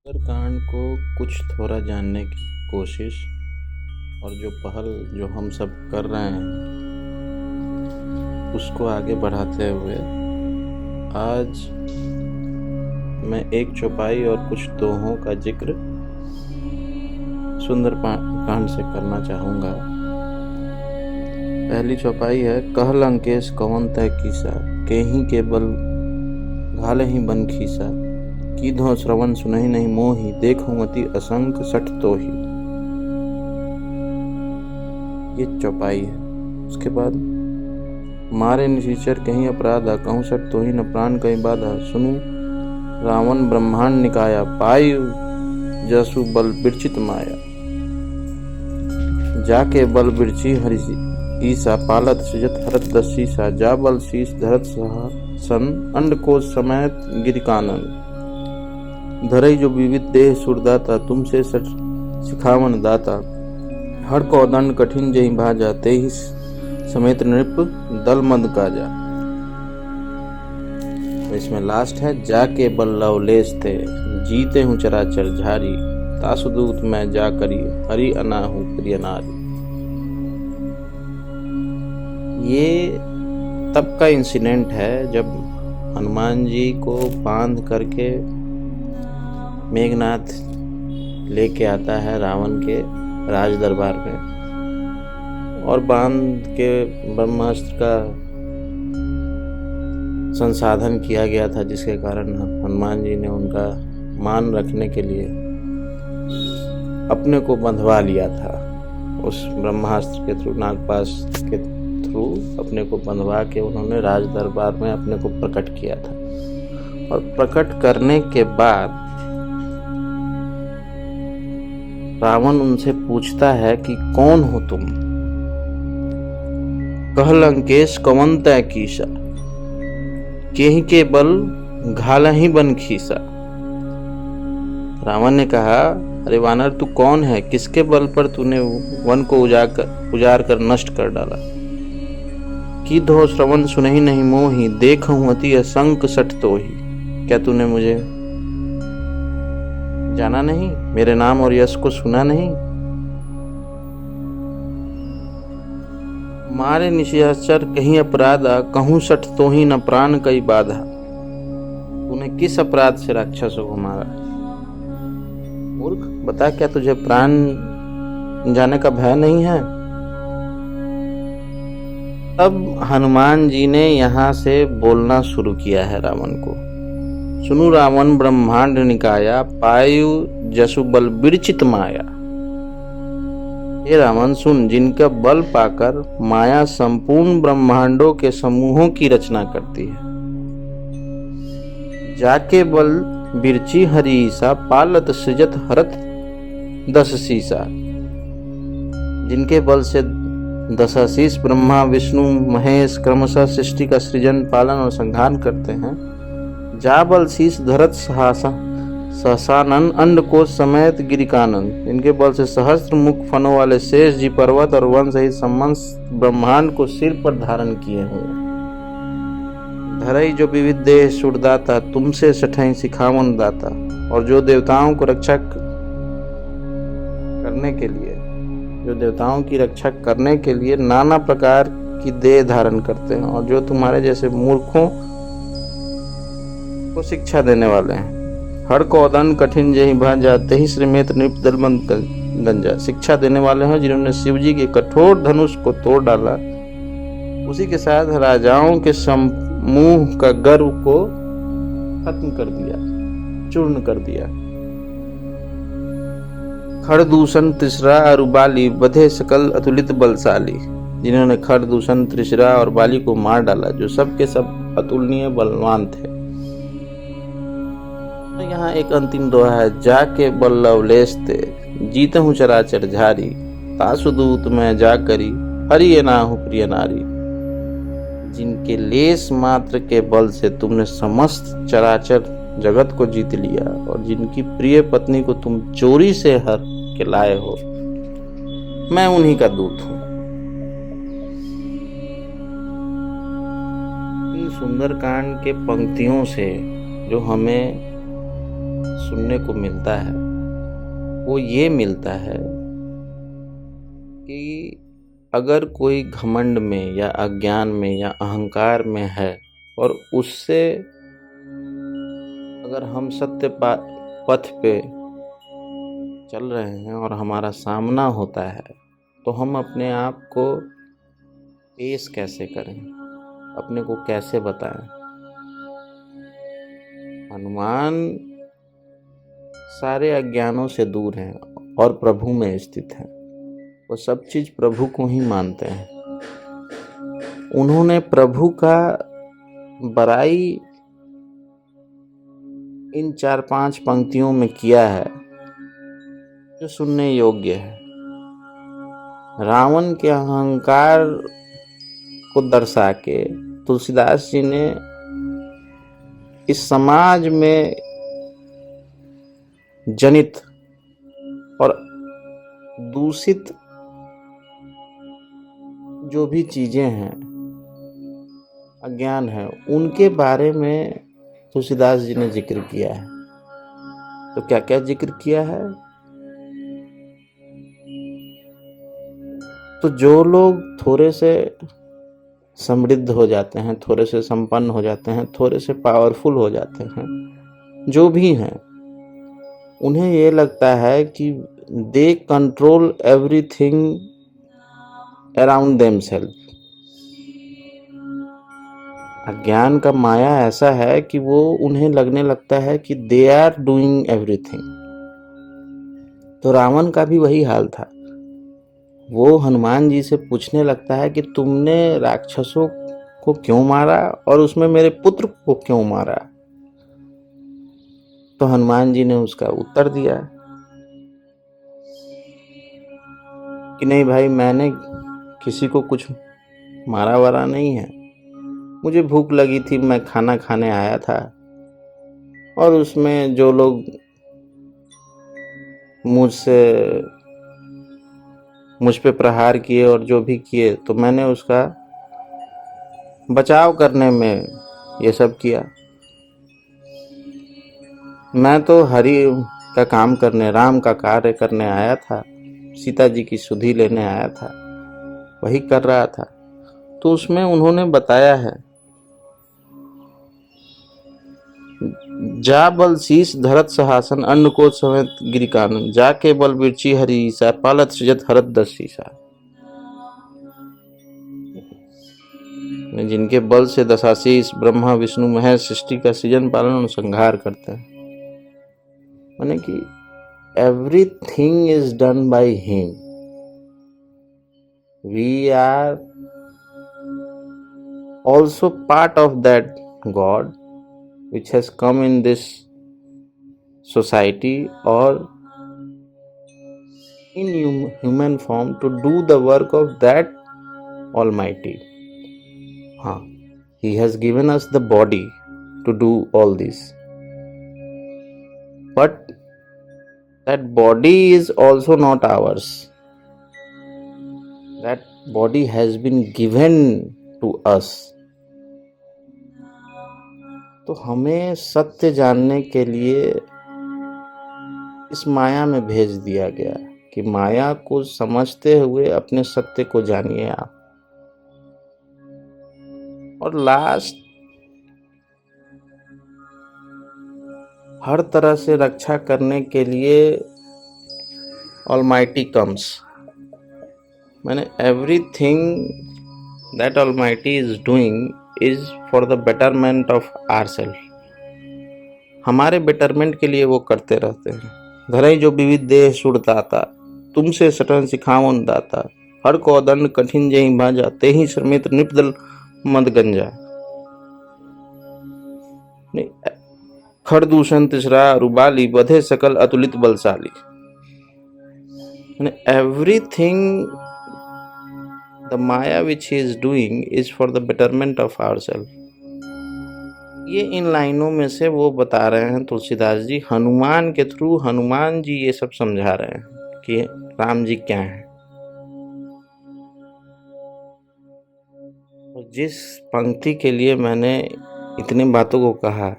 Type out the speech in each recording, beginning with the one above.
सुंदरकांड को कुछ थोड़ा जानने की कोशिश और जो पहल जो हम सब कर रहे हैं उसको आगे बढ़ाते हुए आज मैं एक चौपाई और कुछ दोहों का जिक्र सुंदरकांड से करना चाहूँगा। पहली चौपाई है, कह लंकेश कवन तय कीसा, केहि के बल घालहि बन खीसा, कीधो श्रवण सुनहि नहीं मोहि, देखो अति असंक सठ तोहि। ये चौपाई है। उसके बाद, मारे निशिचर कहीं अपराधा, कहूँ सठ तोहि न प्राण कहीं बाधा, सुनु रावण ब्रह्मांड निकाया, पायु जसु बल बिरचित माया, जाके बल बिरची हरि ईसा, पालत सृजत हरत दस शीसा, जा बल शीस धरत सन, अंड को समेत गिरिकानन, धरई जो विविध देह सुरदाता, तुमसे सठ सिखावन दाता, हर को दंड कठिन जहि भाजा, तेहि समेत नृप दल मद काजा। इसमें लास्ट है, जाके बल लवलेश थे, जीते हूँ चराचर झारी, तासुदूत मैं जा करी, हरि अनाहु प्रिय नारी। ये तब का इंसिडेंट है जब हनुमान जी को बांध करके मेघनाथ लेके आता है रावण के राज दरबार में, और बांध के ब्रह्मास्त्र का संसाधन किया गया था, जिसके कारण हनुमान जी ने उनका मान रखने के लिए अपने को बंधवा लिया था। उस ब्रह्मास्त्र के थ्रू, नागपाश के थ्रू अपने को बंधवा के उन्होंने राज दरबार में अपने को प्रकट किया था। और प्रकट करने के बाद रावण उनसे पूछता है कि कौन हो तुम? कह लंकेश कवन तय कीसा, केहि के बल घालहि बन खीसा। रावण ने कहा, अरे वानर तू कौन है? किसके बल पर तूने वन को उजाड़ कर नष्ट कर डाला? कीधो श्रवण सुनहि नहीं मोहि, देखहु अति असंक सठ तोहि। क्या तूने मुझे जाना नहीं? मेरे नाम और यश को सुना नहीं? मारे निशाचर कहीं अपराधा, कहूँ सठ तोहि न प्राण कई बाधा। तूने किस अपराध से राक्षसों को मारा? मूर्ख, बता, क्या तुझे प्राण जाने का भय नहीं है? तब हनुमान जी ने यहाँ से बोलना शुरू किया है रावण को, सुनु रावण ब्रह्मांड निकाया, पायु जसु बल बिरचित माया। हे रावण सुन, जिनका बल पाकर माया संपूर्ण ब्रह्मांडों के समूहों की रचना करती है। जाके बल बिरची हरीसा, पालत सृजत हरत दस शीसा। जिनके बल से दशाशीष ब्रह्मा विष्णु महेश क्रमशः सृष्टि का सृजन पालन और संहार करते हैं। जा बल शीस धरत सहसानन, अंड को समेत गिरिकानन। जिनके बल से सहस्त्र मुख फनों वाले शेष जी पर्वत और वन सहित समस्त ब्रह्मांड को सिर पर धारण किए हुए। धरई जो विविध देह सुरदाता, तुमसे सठई सिखावन दाता। और जो देवताओं को रक्षा करने के लिए, जो देवताओं की रक्षा करने के लिए नाना प्रकार की देह धारण करते हैं, और जो तुम्हारे जैसे मूर्खों को शिक्षा देने वाले हैं। हर कौदन कठिन जहि भाजा, तेहि श्रीमेत नृप दलमंद गंजा। शिक्षा देने वाले हैं जिन्होंने शिव जी के कठोर धनुष को तोड़ डाला, उसी के साथ राजाओं के समूह का गर्व को खत्म कर दिया, चूर्ण कर दिया। खरदूषण त्रिशरा और बाली, बधे सकल अतुलित बलशाली। जिन्होंने खरदूषण त्रिशरा और बाली को मार डाला, जो सब के सब अतुलनीय बलवान थे। तो यहाँ एक अंतिम दोहा है, जाके बल लवलेश थे, जीते हूँ चराचर झारी, तासुदूत मैं जा करी, हरि अनाहु प्रिय नारी। जिनके लेस मात्र के बल से तुमने समस्त चराचर जगत को जीत लिया, और जिनकी प्रिय पत्नी को तुम चोरी से हर के लाए हो, मैं उन्हीं का दूत हूँ। सुंदरकांड के पंक्तियों से जो हमें सुनने को मिलता है वो ये मिलता है कि अगर कोई घमंड में या अज्ञान में या अहंकार में है और उससे अगर हम सत्य पथ पे चल रहे हैं और हमारा सामना होता है तो हम अपने आप को पेश कैसे करें, अपने को कैसे बताएं। हनुमान सारे अज्ञानों से दूर हैं और प्रभु में स्थित हैं। वो सब चीज प्रभु को ही मानते हैं। उन्होंने प्रभु का बड़ाई इन 4-5 पंक्तियों में किया है जो सुनने योग्य है। रावण के अहंकार को दर्शा के तुलसीदास जी ने इस समाज में जनित और दूषित जो भी चीजें हैं, अज्ञान है, उनके बारे में तुलसीदास जी ने जिक्र किया है। तो क्या क्या जिक्र किया है? तो जो लोग थोड़े से समृद्ध हो जाते हैं, थोड़े से संपन्न हो जाते हैं, थोड़े से पावरफुल हो जाते हैं, जो भी हैं, उन्हें ये लगता है कि they control everything around themself. अज्ञान का माया ऐसा है कि वो उन्हें लगने लगता है कि दे आर डूइंग एवरीथिंग। तो रावण का भी वही हाल था। वो हनुमान जी से पूछने लगता है कि तुमने राक्षसों को क्यों मारा और उसमें मेरे पुत्र को क्यों मारा। तो हनुमान जी ने उसका उत्तर दिया कि नहीं भाई, मैंने किसी को कुछ मारा वारा नहीं है। मुझे भूख लगी थी, मैं खाना खाने आया था और उसमें जो लोग मुझ पे प्रहार किए और जो भी किए, तो मैंने उसका बचाव करने में ये सब किया। मैं तो हरि का काम करने, राम का कार्य करने आया था, सीता जी की सुधि लेने आया था, वही कर रहा था। तो उसमें उन्होंने बताया है, जा बल शीस धरत सहासन अन्न को समेत गिरि कानन, जाके बल बिरची हरि ईसा पालत सृजत हरत दस शीसा। जिनके बल से दशाशीष ब्रह्मा विष्णु महेश सृष्टि का सृजन पालन और संहार करते हैं। माने कि everything is done by him. We are also part of that God which has come in this society or in human form to do the work of that Almighty. He has given us the body to do all this, but that body is also not ours. That body has been given to us. तो हमें सत्य जानने के लिए इस माया में भेज दिया गया कि माया को समझते हुए अपने सत्य को जानिए आप। और लास्ट हर तरह से रक्षा करने के लिए ऑलमाइटी कम्स। मैंने everything that almighty is doing is for the betterment of ourself. हमारे बेटरमेंट के लिए वो करते रहते हैं। धरई जो विविध देह सुरदाता, तुमसे सटन सिखावन दाता, हर को दंड कठिन जही भाजा, ते ही श्रमित निपदल मद गंजा। खरदूषण तिसरा रुबाली, बधे सकल अतुलित बलशाली। Everything the maya which he is doing is for the betterment of ourselves. ये इन लाइनों में से वो बता रहे हैं तुलसीदास जी हनुमान के थ्रू। हनुमान जी ये सब समझा रहे हैं कि राम जी क्या हैं। और जिस पंक्ति के लिए मैंने इतनी बातों को कहा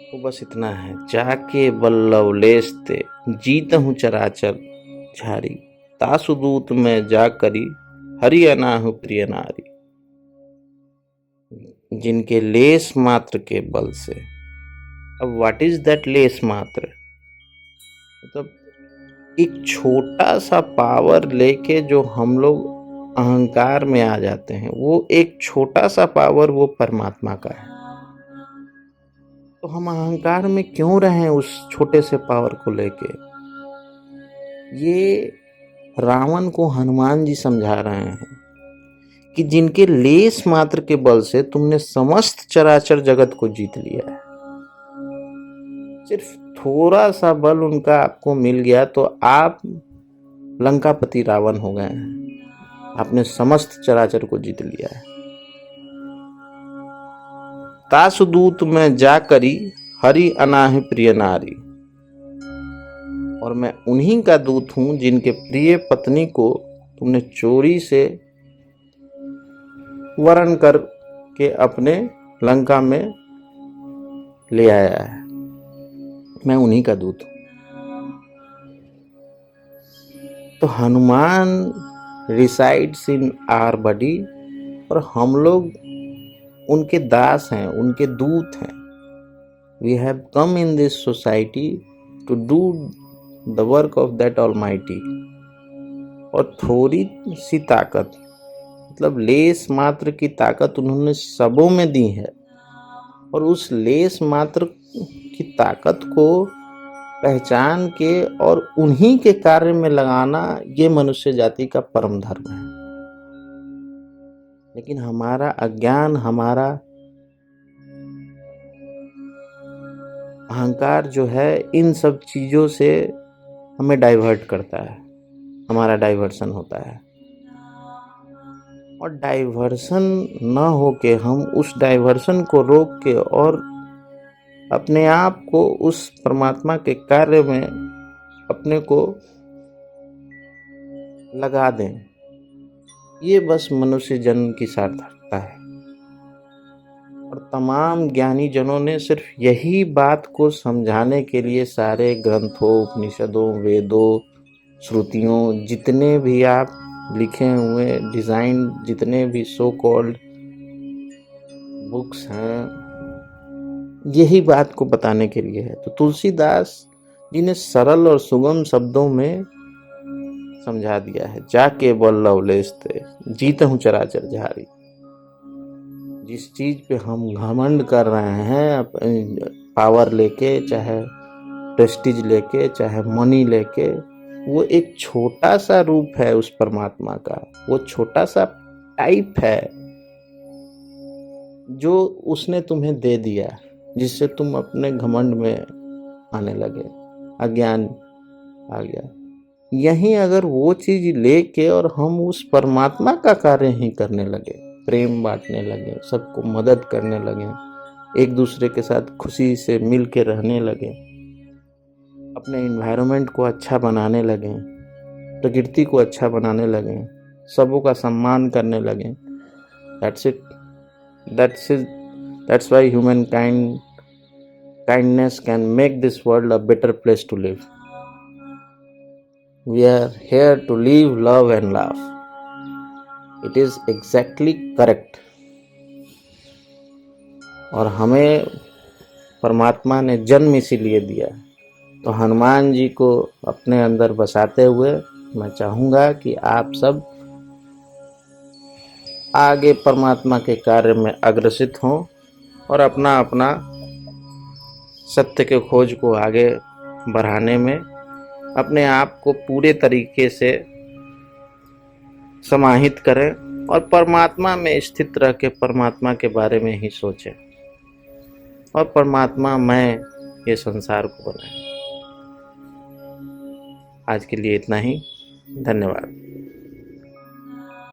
वो बस इतना है, जाके बल्लव लेस्ते जीत हूँ चराचर झारी, तासुदूत में जा करी हरि अनाहु प्रिय नारी। जिनके लेस मात्र के बल से, अब व्हाट इज दैट लेस मात्र, मतलब एक छोटा सा पावर लेके जो हम लोग अहंकार में आ जाते हैं, वो एक छोटा सा पावर वो परमात्मा का है। तो हम अहंकार में क्यों रहें उस छोटे से पावर को लेके? ये रावण को हनुमान जी समझा रहे हैं कि जिनके लेस मात्र के बल से तुमने समस्त चराचर जगत को जीत लिया है, सिर्फ थोड़ा सा बल उनका आपको मिल गया तो आप लंकापति रावण हो गए हैं, आपने समस्त चराचर को जीत लिया है। तासुदूत में जा करी हरि अनाहि प्रिय नारी, और मैं उन्हीं का दूत हूं जिनके प्रिय पत्नी को तुमने चोरी से वरण कर के अपने लंका में ले आया है। मैं उन्हीं का दूत हूं। तो Hanuman resides in our body, और हम लोग उनके दास हैं, उनके दूत हैं। We have come in this society to do the work of that almighty. और थोड़ी सी ताकत, मतलब लेस मात्र की ताकत उन्होंने सबों में दी है, और उस लेस मात्र की ताकत को पहचान के और उन्हीं के कार्य में लगाना, ये मनुष्य जाति का परम धर्म है। लेकिन हमारा अज्ञान, हमारा अहंकार जो है, इन सब चीजों से हमें डाइवर्ट करता है, हमारा डाइवर्सन होता है। और डाइवर्सन ना होके हम उस डाइवर्सन को रोक के और अपने आप को उस परमात्मा के कार्य में अपने को लगा दें, ये बस मनुष्य जन्म की सार्थकता है। और तमाम ज्ञानी जनों ने सिर्फ यही बात को समझाने के लिए सारे ग्रंथों, उपनिषदों, वेदों, श्रुतियों, जितने भी आप लिखे हुए डिजाइन, जितने भी सो कॉल्ड बुक्स हैं, यही बात को बताने के लिए है। तो तुलसीदास जी ने सरल और सुगम शब्दों में समझा दिया है, जाके बल्लव लेस्ते जीत हूँ चराचर झारी। जिस चीज पे हम घमंड कर रहे हैं, पावर लेके, चाहे प्रेस्टीज लेके, चाहे मनी लेके, वो एक छोटा सा रूप है उस परमात्मा का, वो छोटा सा टाइप है जो उसने तुम्हें दे दिया, जिससे तुम अपने घमंड में आने लगे, अज्ञान आ गया। यहीं अगर वो चीज लेके और हम उस परमात्मा का कार्य ही करने लगे, प्रेम बांटने लगे, सबको मदद करने लगे, एक दूसरे के साथ खुशी से मिल के रहने लगे, अपने एनवायरनमेंट को अच्छा बनाने लगे, प्रकृति को अच्छा बनाने लगे, सबों का सम्मान करने लगे, that's it. That's why kindness can make this world a better place to live. We are here to live, love and laugh. It is exactly correct. और हमें परमात्मा ने जन्म इसीलिए दिया। तो हनुमान जी को अपने अंदर बसाते हुए मैं चाहूँगा कि आप सब आगे परमात्मा के कार्य में अग्रसित हों और अपना अपना सत्य के खोज को आगे बढ़ाने में अपने आप को पूरे तरीके से समाहित करें और परमात्मा में स्थित रह के परमात्मा के बारे में ही सोचें और परमात्मा में ये संसार को बनाएं। आज के लिए इतना ही। धन्यवाद।